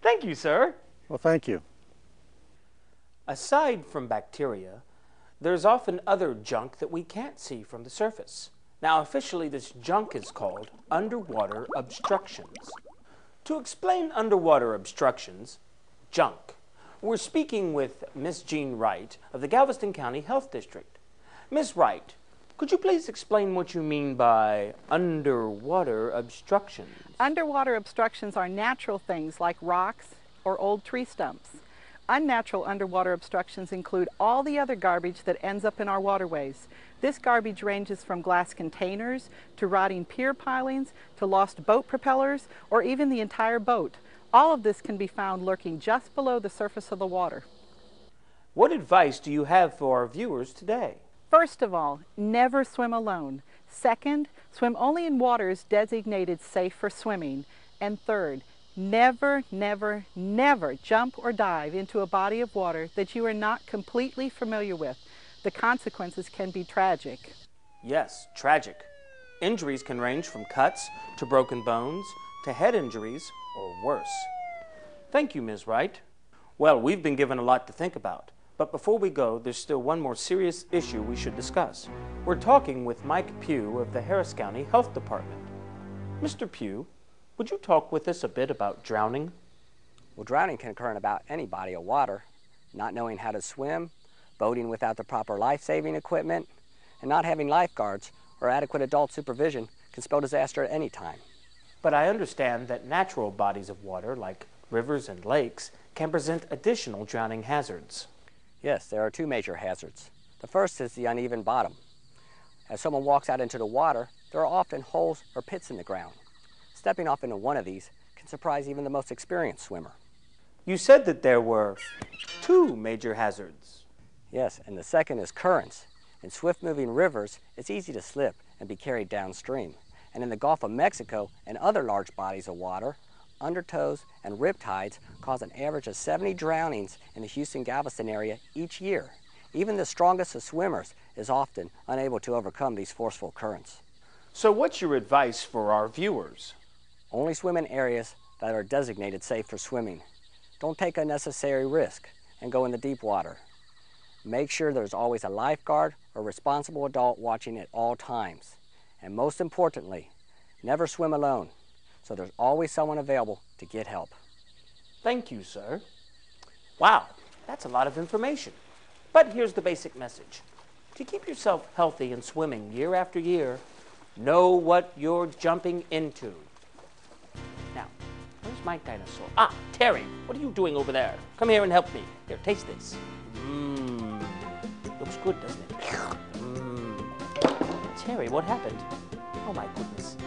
Thank you, sir. Well, thank you. Aside from bacteria, there's often other junk that we can't see from the surface. Now, officially, this junk is called underwater obstructions. To explain underwater obstructions, junk, we're speaking with Miss Jean Wright of the Galveston County Health District. Miss Wright, could you please explain what you mean by underwater obstructions? Underwater obstructions are natural things like rocks or old tree stumps. Unnatural underwater obstructions include all the other garbage that ends up in our waterways. This garbage ranges from glass containers to rotting pier pilings to lost boat propellers or even the entire boat. All of this can be found lurking just below the surface of the water. What advice do you have for our viewers today? First of all, never swim alone. Second, swim only in waters designated safe for swimming. And third, never, never, never jump or dive into a body of water that you are not completely familiar with. The consequences can be tragic. Yes, tragic. Injuries can range from cuts to broken bones to head injuries or worse. Thank you, Ms. Wright. Well, we've been given a lot to think about. But before we go, there's still one more serious issue we should discuss. We're talking with Mike Pugh of the Harris County Health Department. Mr. Pugh, would you talk with us a bit about drowning? Well, drowning can occur in about any body of water. Not knowing how to swim, boating without the proper life-saving equipment, and not having lifeguards or adequate adult supervision can spell disaster at any time. But I understand that natural bodies of water, like rivers and lakes, can present additional drowning hazards. Yes, there are two major hazards. The first is the uneven bottom. As someone walks out into the water, there are often holes or pits in the ground. Stepping off into one of these can surprise even the most experienced swimmer. You said that there were two major hazards. Yes, and the second is currents. In swift-moving rivers, it's easy to slip and be carried downstream. And in the Gulf of Mexico and other large bodies of water, undertows and riptides cause an average of 70 drownings in the Houston-Galveston area each year. Even the strongest of swimmers is often unable to overcome these forceful currents. So what's your advice for our viewers? Only swim in areas that are designated safe for swimming. Don't take unnecessary risk and go in the deep water. Make sure there's always a lifeguard or responsible adult watching at all times. And most importantly, never swim alone, so there's always someone available to get help. Thank you, sir. Wow, that's a lot of information. But here's the basic message. To keep yourself healthy and swimming year after year, know what you're jumping into. Now, where's my dinosaur? Ah, Terry, what are you doing over there? Come here and help me. Here, taste this. Looks good, doesn't it? Terry, what happened? Oh my goodness.